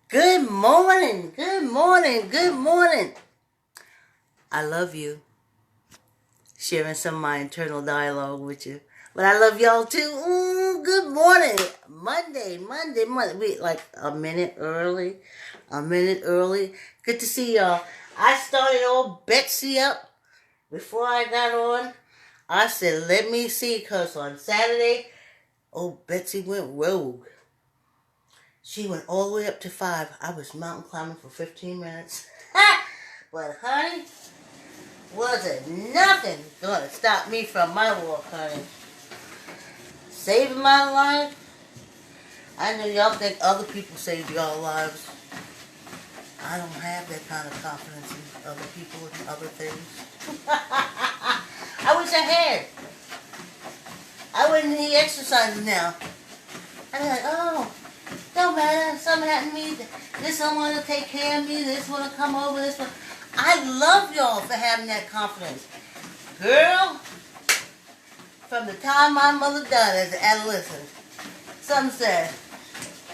Good morning, good morning, good morning. I love you. Sharing some of my internal dialogue with you. But I love y'all too. Good morning. Monday. We like a minute early. A minute early. Good to see y'all. I started old Betsy up before I got on. I said, let me see, because on Saturday, old Betsy went rogue. She went all the way up to 5. I was mountain climbing for 15 minutes. But honey, wasn't nothing gonna stop me from my walk, honey. Saving my life. I know y'all think other people saved y'all lives. I don't have that kind of confidence in other people and other things. I wish I had. I wouldn't need exercises now. I'd be like, oh, don't matter, something happened to me. This one want to take care of me. This one to come over. This one. I love y'all for having that confidence. Girl, from the time my mother died as an adolescent, some said,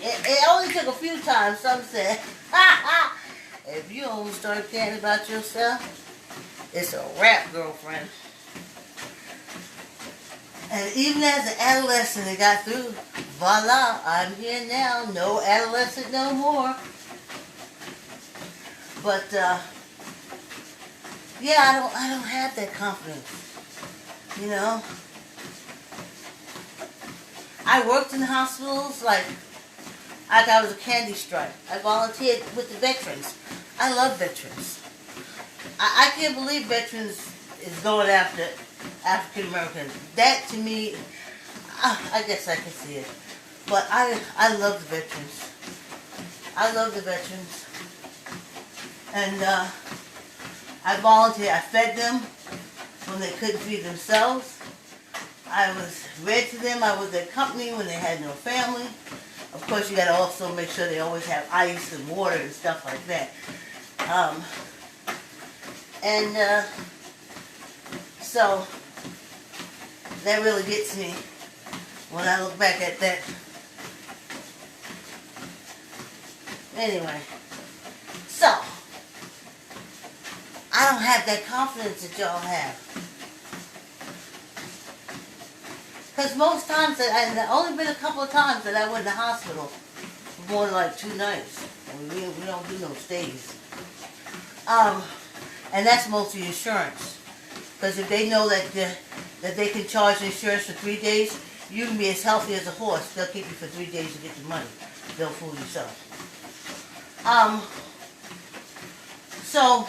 it only took a few times, some said, if you don't start caring about yourself, it's a wrap, girlfriend. And even as an adolescent, it got through. Voila, I'm here now. No adolescent no more. But, yeah, I don't have that confidence. You know? I worked in hospitals like I was a candy stripe. I volunteered with the veterans. I love veterans. I can't believe veterans is going after African Americans. That to me, I guess I can see it. But I love the veterans. I love the veterans. And I volunteered. I fed them when they couldn't feed themselves. I was read to them. I was their company when they had no family. Of course, you got to also make sure they always have ice and water and stuff like that. So that really gets me when I look back at that. Anyway, so I don't have that confidence that y'all have. Because most times, and there only been a couple of times that I went to the hospital for more than like 2 nights. We don't do no stays. And that's mostly insurance. Because if they know that they can charge insurance for 3 days, you can be as healthy as a horse. They'll keep you for 3 days to get your money. They'll fool yourself. So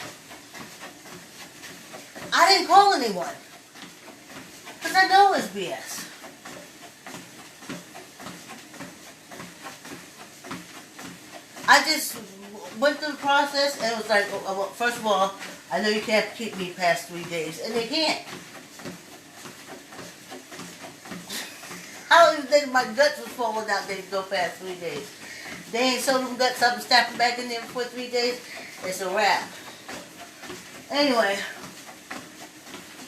I didn't call anyone. Because I know it's BS. I just went through the process and it was like, well, first of all, I know you can't keep me past 3 days. And they can't. I don't even think my guts was falling out there to go past 3 days. They ain't sewed them guts up and stacked them back in there for 3 days. It's a wrap. Anyway,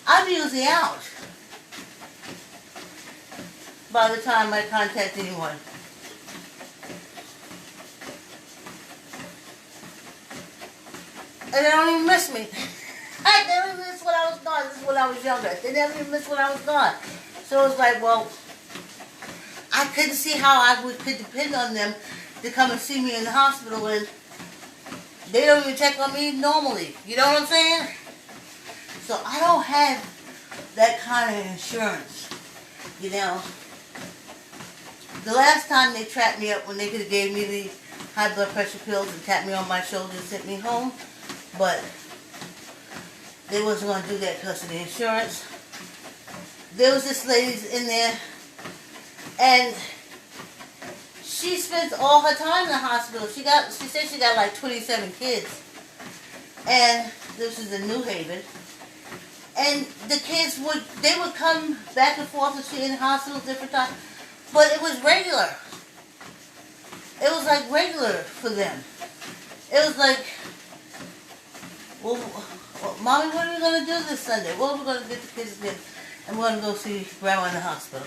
I'm usually out by the time I contact anyone. And they don't even miss me. They don't even miss when I was gone. This is when I was younger. They never even miss when I was gone. So it's like, well, I couldn't see how I could depend on them to come and see me in the hospital when they don't even check on me normally. You know what I'm saying? So I don't have that kind of insurance. You know? The last time they trapped me up when they could have gave me the high blood pressure pills and tapped me on my shoulder and sent me home, but they wasn't going to do that because of the insurance. There was this lady in there, and she spends all her time in the hospital. She said she got like 27 kids, and this is in New Haven. And the kids would come back and forth and she in the hospital different times, but it was regular. It was like regular for them. It was like, well, Mommy, what are we going to do this Sunday? What are we going to get the kids to do? And we're going to go see Grandma in the hospital.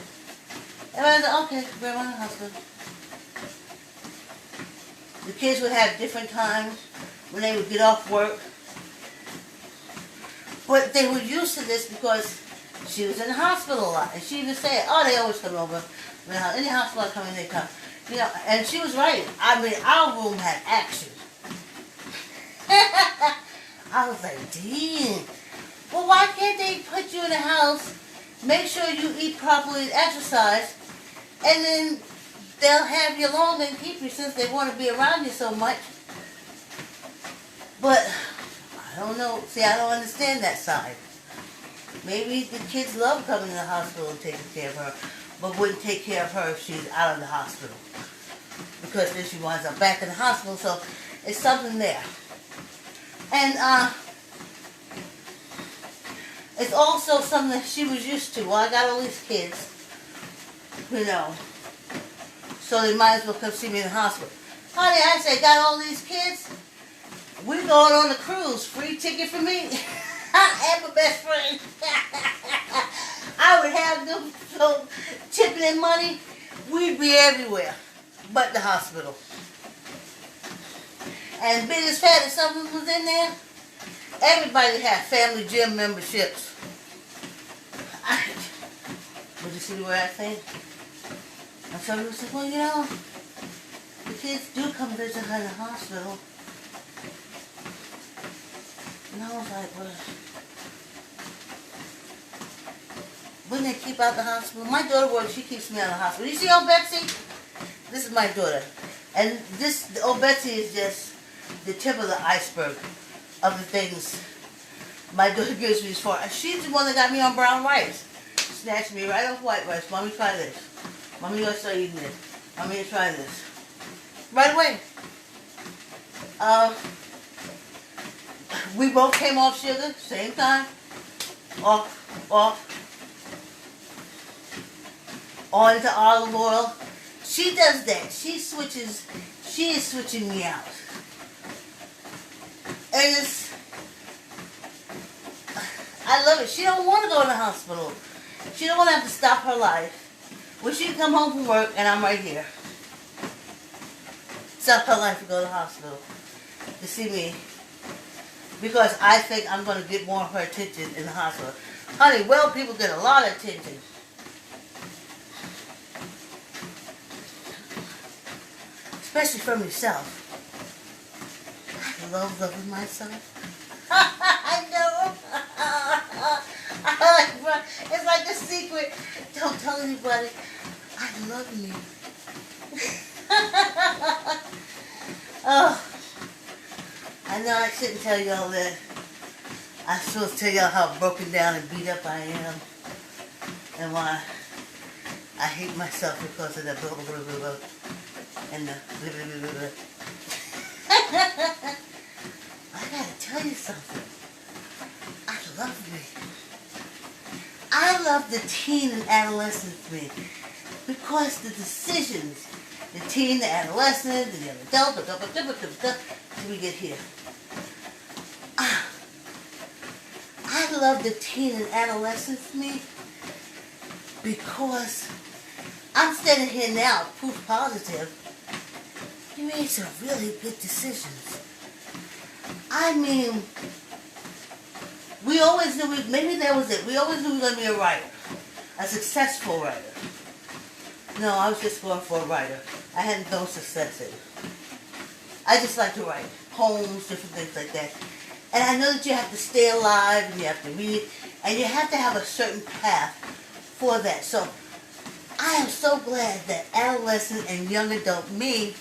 And I said, okay, Grandma in the hospital. The kids would have different times when they would get off work. But they were used to this because she was in the hospital a lot. And she even said, oh, they always come over. When any hospital I come in, they come. You know, and she was right. I mean, our room had action. I was like, dang. Well, why can't they put you in the house, make sure you eat properly and exercise, and then they'll have you alone and keep you since they want to be around you so much. But I don't know. See, I don't understand that side. Maybe the kids love coming to the hospital and taking care of her, but wouldn't take care of her if she's out of the hospital. Because then she winds up back in the hospital, so it's something there. And it's also something that she was used to. Well, I got all these kids, you know, so they might as well come see me in the hospital. Honey, I say, got all these kids? We're going on a cruise. Free ticket for me. I am my best friend. I would have them so chipping in money. We'd be everywhere but the hospital. And big as fat as someone was in there, everybody had family gym memberships. Would you see the word I say? And some people said, well, you know, the kids do come visit her in the hospital. And I was like, well, wouldn't they keep out the hospital? My daughter works, she keeps me out of the hospital. You see old Betsy? This is my daughter. And this, old Betsy is just the tip of the iceberg of the things my daughter gives me for. She's the one that got me on brown rice. Snatched me right off white rice. Mommy, try this. Mommy, you gotta start eating this. Mommy, try this. Right away. We both came off sugar, same time. Off. On to olive oil. She does that. She is switching me out. And I love it. She don't want to go to the hospital. She don't want to have to stop her life. Well, she can come home from work and I'm right here. Stop her life to go to the hospital to see me. Because I think I'm going to get more of her attention in the hospital. Honey, well, people get a lot of attention. Especially from yourself. I love loving myself. I know. It's like a secret. Don't tell anybody. I love me. Oh. I know I shouldn't tell y'all that. I'm supposed to tell y'all how broken down and beat up I am. And why I hate myself because of the blah, blah, blah, blah, blah. And the blah, blah, blah, blah, blah. I gotta tell you something. I love me. I love the teen and adolescent me. Because the decisions, the teen, the adolescent, the young adult, till we get here. I love the teen and adolescent me because I'm standing here now, proof positive. You made some really good decisions. I mean, we always knew, maybe that was it. We always knew we were going to be a writer, a successful writer. No, I was just going for a writer. I had no success in it. I just like to write poems, different things like that. And I know that you have to stay alive, and you have to read, and you have to have a certain path for that. So I am so glad that adolescent and young adult me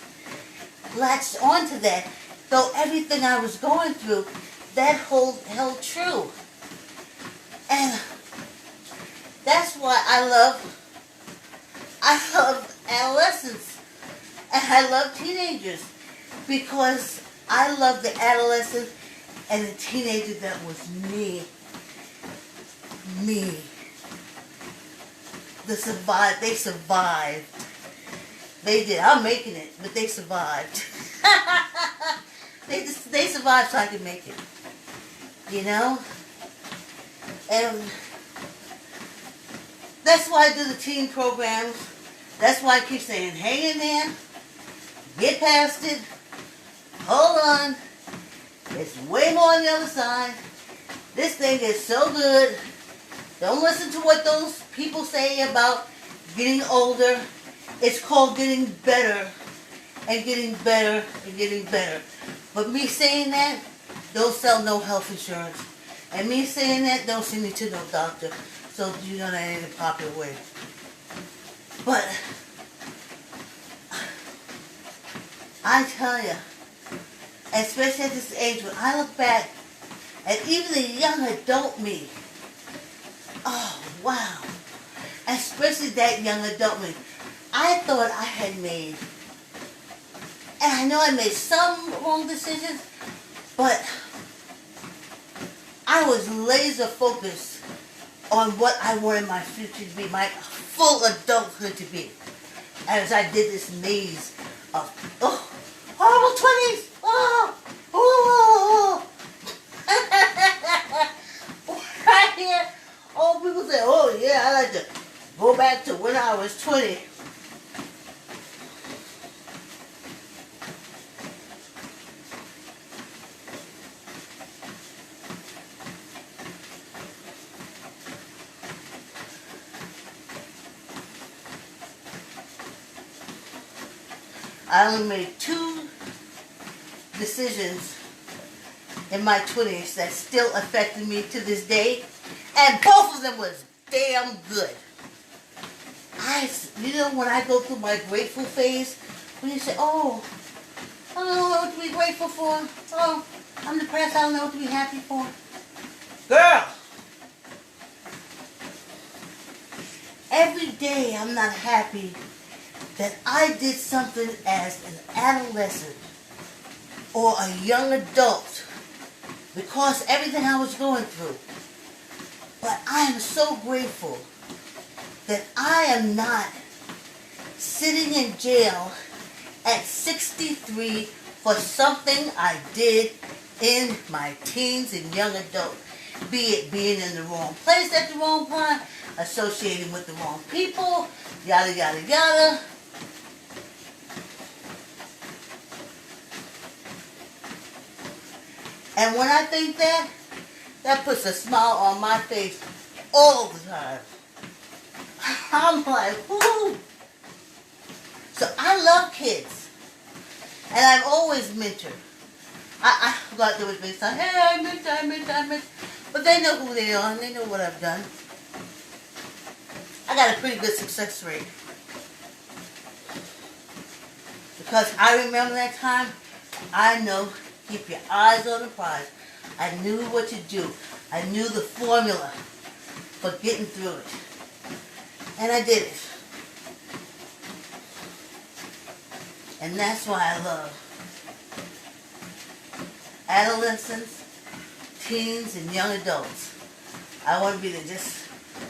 latched onto that, though everything I was going through, that held true. And that's why I love adolescents, and I love teenagers, because I love the adolescent and the teenager that was me. They survived. They did. I'm making it, but they survived. They survived so I could make it. You know? And that's why I do the teen programs. That's why I keep saying, hang in there, get past it, Hold on. It's way more on the other side. This thing is so good. Don't listen to what those people say about getting older. It's called getting better and getting better and getting better. But me saying that, don't sell no health insurance. And me saying that, don't send me to no doctor. So you know that ain't a popular way. But I tell you, especially at this age, when I look back at even the young adult me, oh wow, especially that young adult me, I thought I had made, and I know I made some wrong decisions, but I was laser focused on what I wanted my future to be, my full adulthood to be. As I did this maze of, horrible 20s, right here. Oh, people say, oh yeah, I like to go back to when I was 20. I only made 2 decisions in my 20s that still affected me to this day, and both of them was damn good. You know, when I go through my grateful phase, when you say, oh, I don't know what to be grateful for. Oh, I'm depressed, I don't know what to be happy for. Girl, every day I'm not happy that I did something as an adolescent or a young adult because everything I was going through. But I am so grateful that I am not sitting in jail at 63 for something I did in my teens and young adult. Be it being in the wrong place at the wrong time, associating with the wrong people, yada, yada, yada. And when I think that, that puts a smile on my face all the time. I'm like, whoo! So I love kids. And I've always mentored. I got to do it based on, hey, I mentor. But they know who they are and they know what I've done. I got a pretty good success rate. Because I remember that time, I know, keep your eyes on the prize. I knew what to do. I knew the formula for getting through it. And I did it. And that's why I love adolescents, teens, and young adults. I want to be like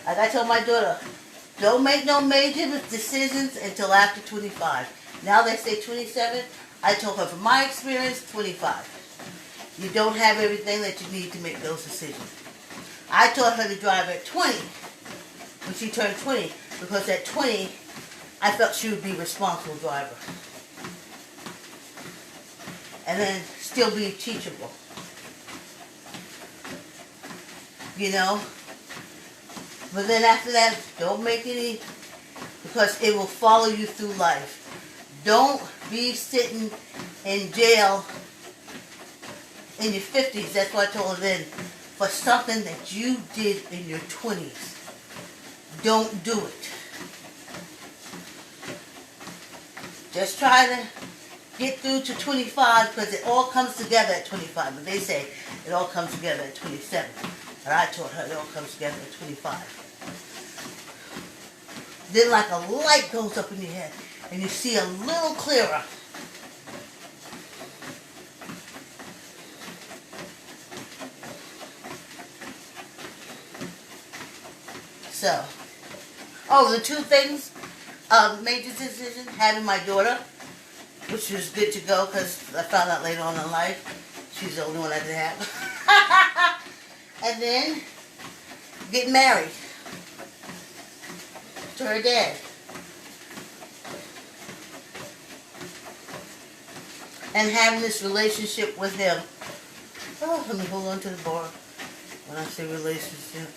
I told my daughter, don't make no major decisions until after 25. Now they say 27. I told her from my experience, 25. You don't have everything that you need to make those decisions. I taught her to drive at 20 when she turned 20 because at 20 I felt she would be a responsible driver. And then still be teachable. You know? But then after that, don't make any, because it will follow you through life. Don't be sitting in jail in your 50s, that's what I told her then, for something that you did in your 20s. Don't do it. Just try to get through to 25 because it all comes together at 25. But they say it all comes together at 27. And I told her it all comes together at 25. Then like a light goes up in your head and you see a little clearer. So, the 2 things, major decision, having my daughter, which was good to go because I found out later on in life, she's the only one I didn't have. And then, getting married to her dad. and having this relationship with him. Oh, let me hold on to the bar when I say relationship.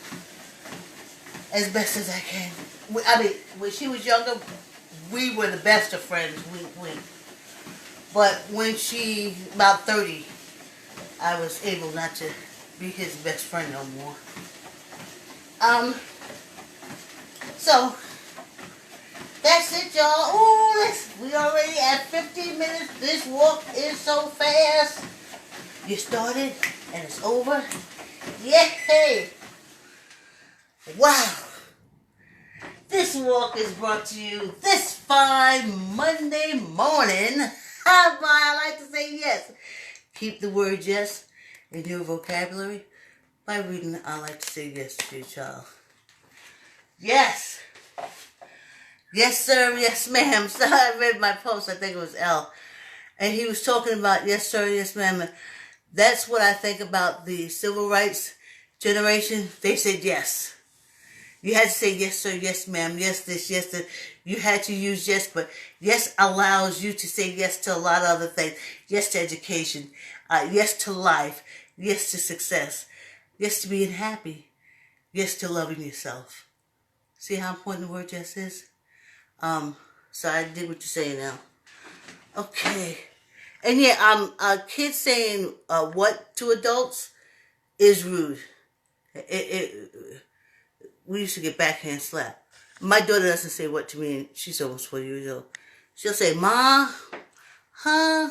As best as I can. I mean, when she was younger, we were the best of friends. But when she, about 30, I was able not to be his best friend no more. So, that's it, y'all. Ooh, we already at 15 minutes. This walk is so fast. You started and it's over. Yay! Wow. This walk is brought to you this fine Monday morning. I like to say yes. Keep the word yes in your vocabulary by reading I like to say yes to your child. Yes. Yes, sir. Yes, ma'am. So I read my post. I think it was L. And he was talking about yes, sir. Yes, ma'am. That's what I think about the civil rights generation. They said yes. You had to say yes, sir, yes, ma'am, yes, this, yes, that. You had to use yes, but yes allows you to say yes to a lot of other things. Yes to education. Yes to life. Yes to success. Yes to being happy. Yes to loving yourself. See how important the word yes is? So I did what you're saying now. Okay. And yeah, kids saying what to adults is rude. We used to get backhand slap. My daughter doesn't say what to me, and she's almost 4 years old. She'll say, Ma, huh?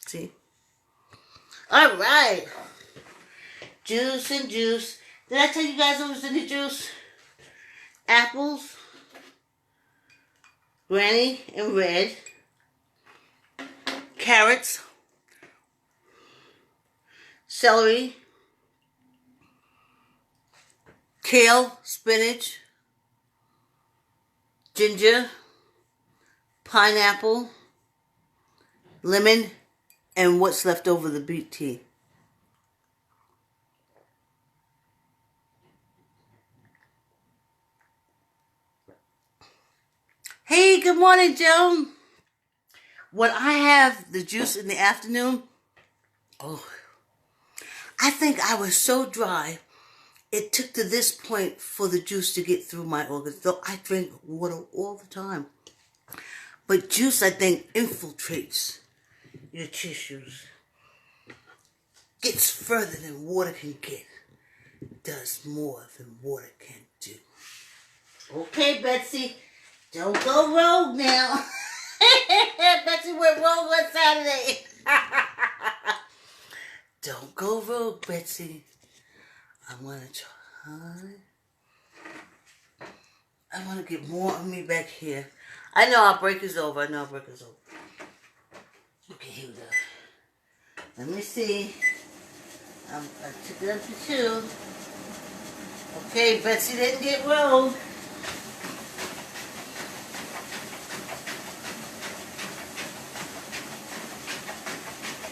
See? All right. Juice and juice. Did I tell you guys what was in the juice? Apples, Granny and Red, carrots, celery, kale, spinach, ginger, pineapple, lemon, and what's left over the beet tea. Hey, good morning, Joe. When I have the juice in the afternoon, I think I was so dry, it took to this point for the juice to get through my organs. Though I drink water all the time. But juice, I think, infiltrates your tissues. Gets further than water can get. Does more than water can do. Okay, Betsy. Don't go rogue now. Betsy went rogue on Saturday. Don't go rogue, Betsy. I'm going to try. I want to get more of me back here. I know our break is over. Okay, here we go. Let me see. I took it up to 2. Okay, Betsy didn't get rogue.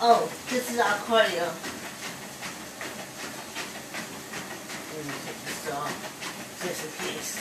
Oh, this is our cardio. Let me take this off, just in case.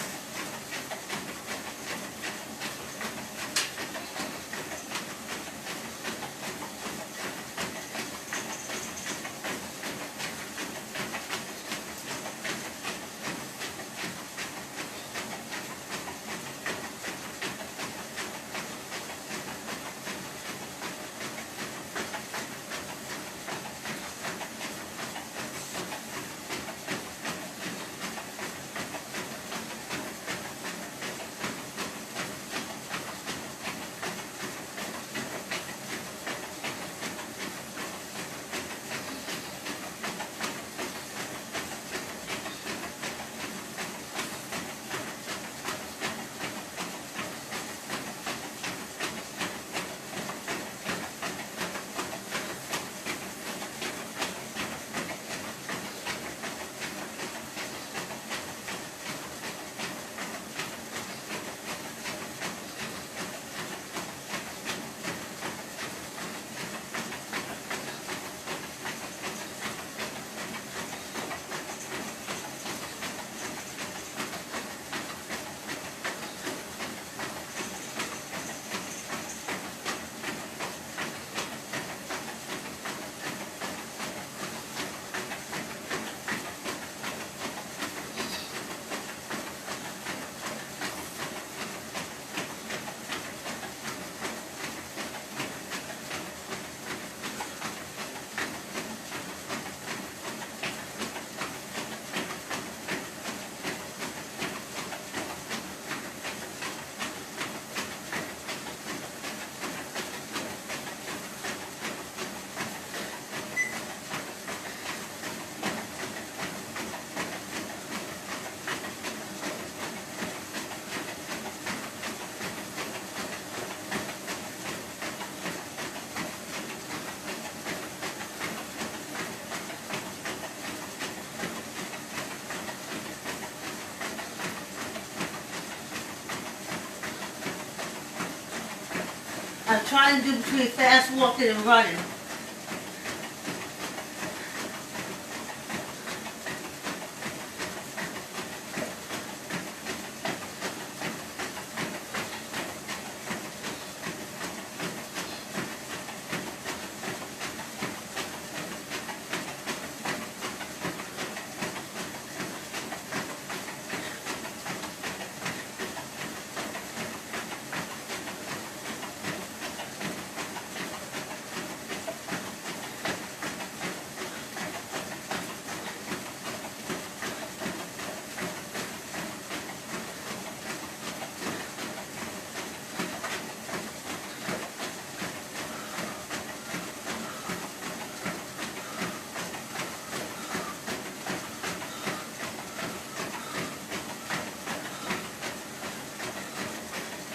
trying to do between fast walking and running.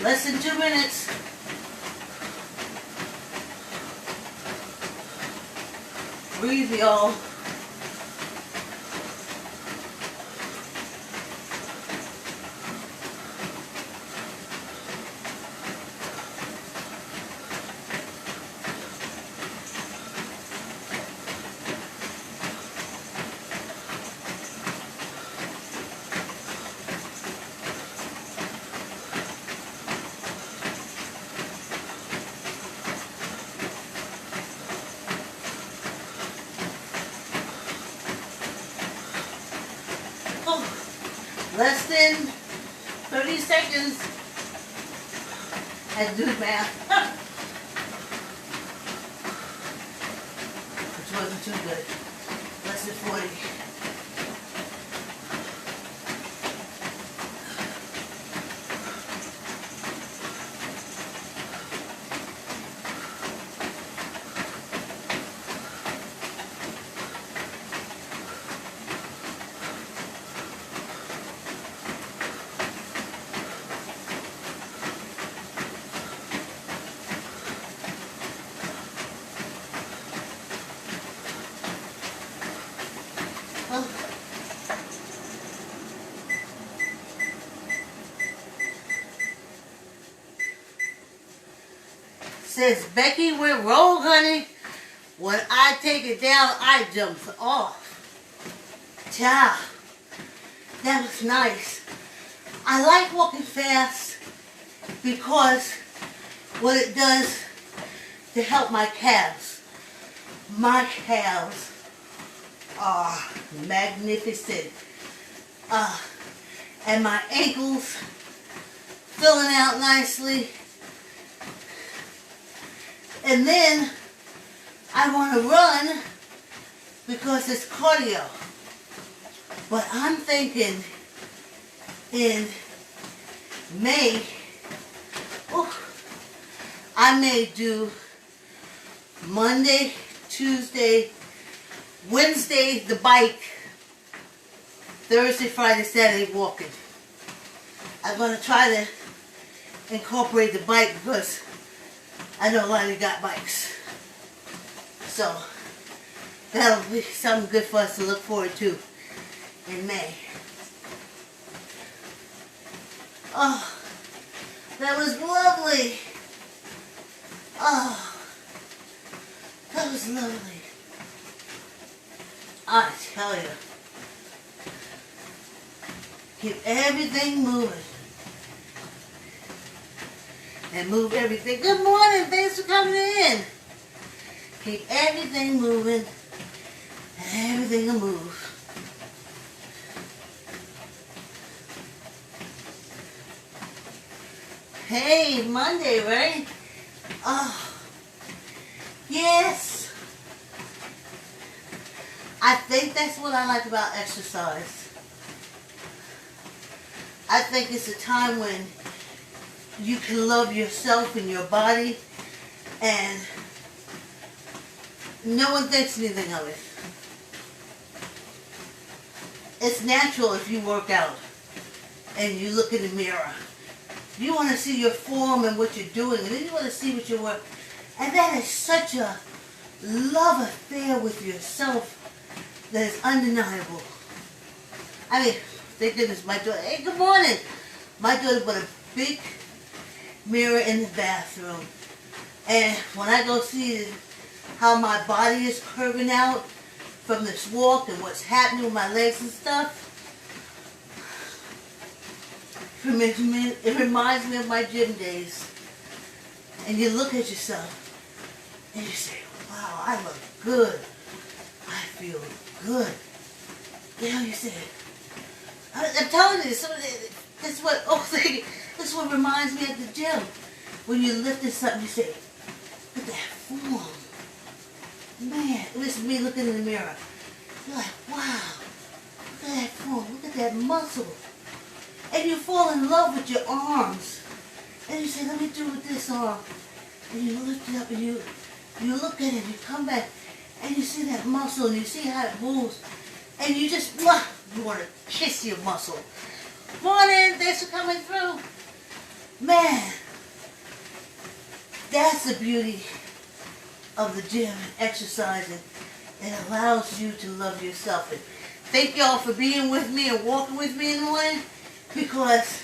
Less than 2 minutes. Breathe, y'all. Less than 30 seconds. I do the math. Which wasn't too good. Less than 40. Says Becky went rogue, honey. When I take it down, I jump off. Ciao. That was nice. I like walking fast because what it does to help my calves. My calves are magnificent. And my ankles filling out nicely. And then I want to run because it's cardio. But I'm thinking in May, I may do Monday, Tuesday, Wednesday the bike, Thursday, Friday, Saturday walking. I'm going to try to incorporate the bike because I know a lot of you got bikes. So that'll be something good for us to look forward to in May. Oh, that was lovely. Oh, that was lovely. I tell you. Keep everything moving. And move everything. Good morning. Thanks for coming in. Keep everything moving. And everything will move. Hey, Monday, right? Oh, yes. I think that's what I like about exercise. I think it's a time when you can love yourself and your body and no one thinks anything of it. It's natural if you work out and you look in the mirror. You want to see your form and what you're doing, and then you want to see what you work. And that is such a love affair with yourself that is undeniable. I mean, thank goodness my daughter, hey, good morning. My daughter put a big mirror in the bathroom. And when I go see how my body is curving out from this walk and what's happening with my legs and stuff, it reminds me of my gym days. And you look at yourself and you say, wow, I look good. I feel good. You know, you say, I'm telling you, this is what reminds me of the gym. When you're lifting something, you say, look at that form. Man, this is me looking in the mirror. You're like, wow, look at that form, look at that muscle. And you fall in love with your arms. And you say, let me do with this arm. And you lift it up and you look at it and you come back and you see that muscle and you see how it moves. And you just, you want to kiss your muscle. Morning, thanks for coming through. Man, that's the beauty of the gym and exercising. It allows you to love yourself. And thank y'all for being with me and walking with me in the morning, because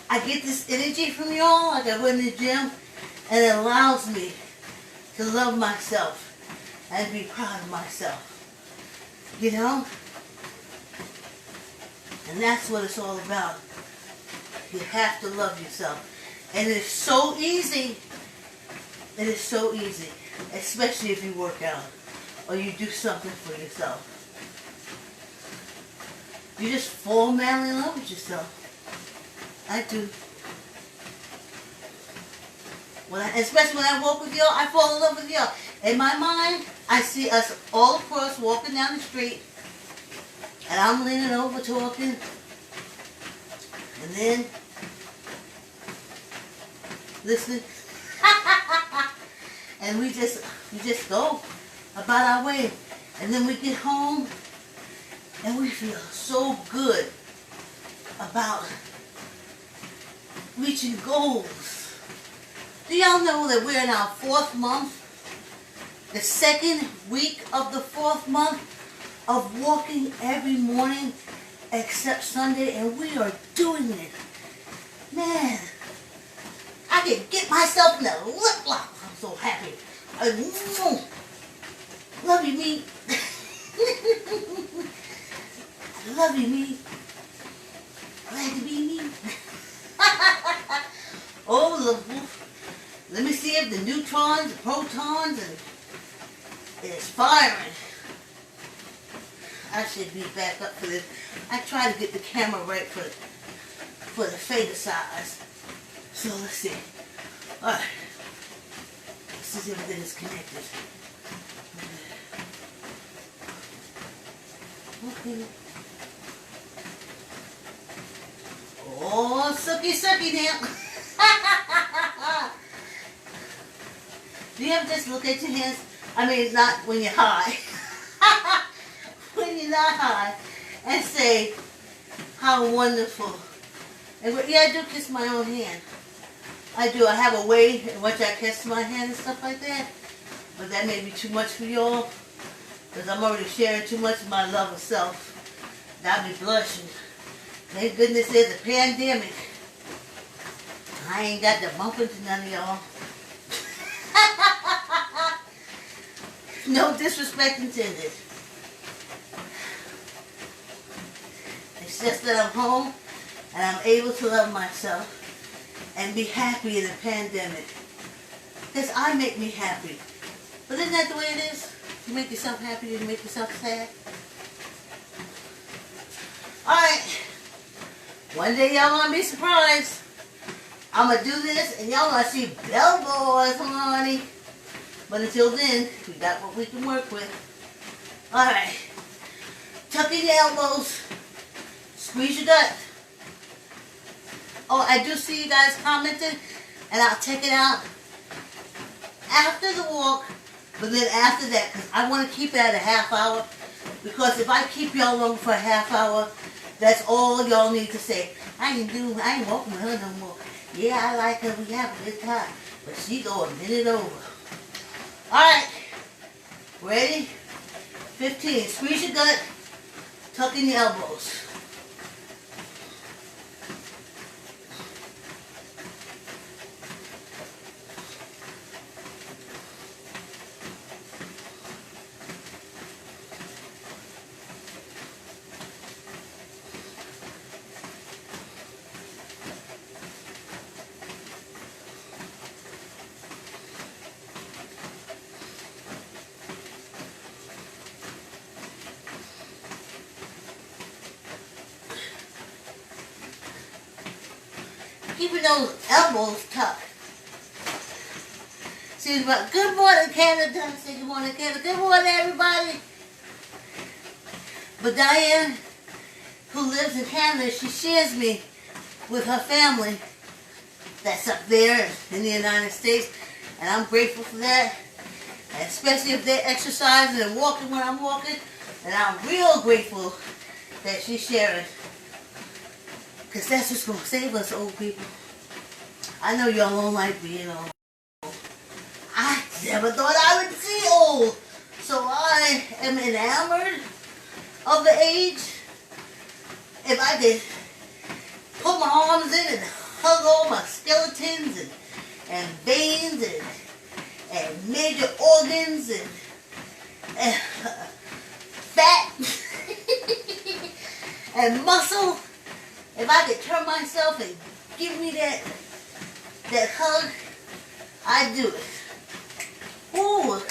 I get this energy from y'all like I would in the gym, and it allows me to love myself and be proud of myself. You know? And that's what it's all about. You have to love yourself. And it's so easy. It is so easy. Especially if you work out or you do something for yourself. You just fall madly in love with yourself. I do. Especially when I walk with y'all, I fall in love with y'all. In my mind, I see us all across walking down the street, and I'm leaning over talking, and then listening, and we just go about our way, and then we get home, and we feel so good about reaching goals. Do y'all know that we're in our 4th month? The 2nd week of the 4th month of walking every morning except Sunday, and we are doing it. Man, I can get myself in a lip lock. I'm so happy. I love you, me. I love you, me. Glad to be me. Oh, let me see if the neutrons, the protons, and it's firing. I should be back up for this. I try to get the camera right for the fader size. So let's see. Alright. Let's see if everything is connected. Okay. Oh, sucky now. Do you ever just look at your hands? I mean, not when you're high. When you're not high. And say, how wonderful. And yeah, I do kiss my own hand. I do. I have a way in which I kiss my hand and stuff like that. But that may be too much for y'all. Because I'm already sharing too much of my love of self. I'll be blushing. Thank goodness there's a pandemic. I ain't got the bump into none of y'all. No disrespect intended. It's just that I'm home and I'm able to love myself and be happy in a pandemic. Because I make me happy. But isn't that the way it is? You make yourself happy, you make yourself sad. Alright. One day y'all gonna be surprised. I'm gonna do this and y'all gonna see bellboys, honey. But until then, we got what we can work with. Alright. Tuck in your elbows. Squeeze your gut. Oh, I do see you guys commenting, and I'll check it out after the walk, but then after that, because I want to keep it at a half hour, because if I keep y'all on for a half hour, that's all y'all need to say. I ain't walking with her no more. Yeah, I like her, we have a good time, but she go a minute over. Alright, ready? 15, squeeze your gut, tuck in your elbows. keeping those elbows tucked. See, but good morning, Canada. Say good morning, Canada. Good morning, everybody. But Diane, who lives in Canada, she shares me with her family that's up there in the United States, and I'm grateful for that. And especially if they're exercising and walking when I'm walking, and I'm real grateful that she's sharing, because that's what's going to save us old people. I know y'all don't like being old. I never thought I would see old, so I am enamored of the age. If I could put my arms in and hug all my skeletons and veins and major organs and fat and muscle, if I could turn myself and give me that hug, I'd do it. Ooh,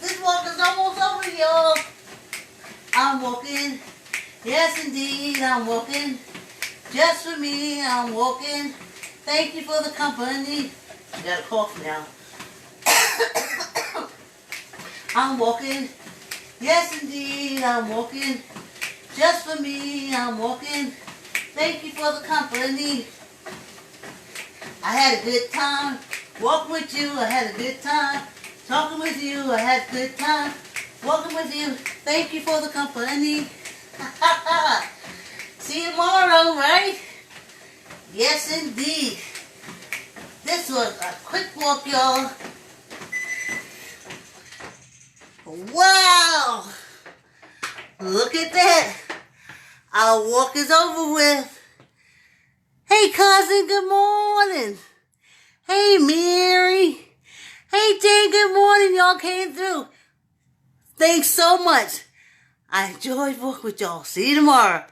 this walk is almost over, y'all. I'm walking. Yes, indeed, I'm walking. Just for me, I'm walking. Thank you for the company. I got a cough now. I'm walking. Yes, indeed, I'm walking. Just for me, I'm walking. Thank you for the company. I had a good time walking with you. I had a good time talking with you. I had a good time walking with you. Thank you for the company. See you tomorrow, right? Yes, indeed. This was a quick walk, y'all. Wow! Look at that. Our walk is over with. Hey, cousin, good morning. Hey, Mary. Hey, Jay, good morning. Y'all came through. Thanks so much. I enjoyed walking with y'all. See you tomorrow.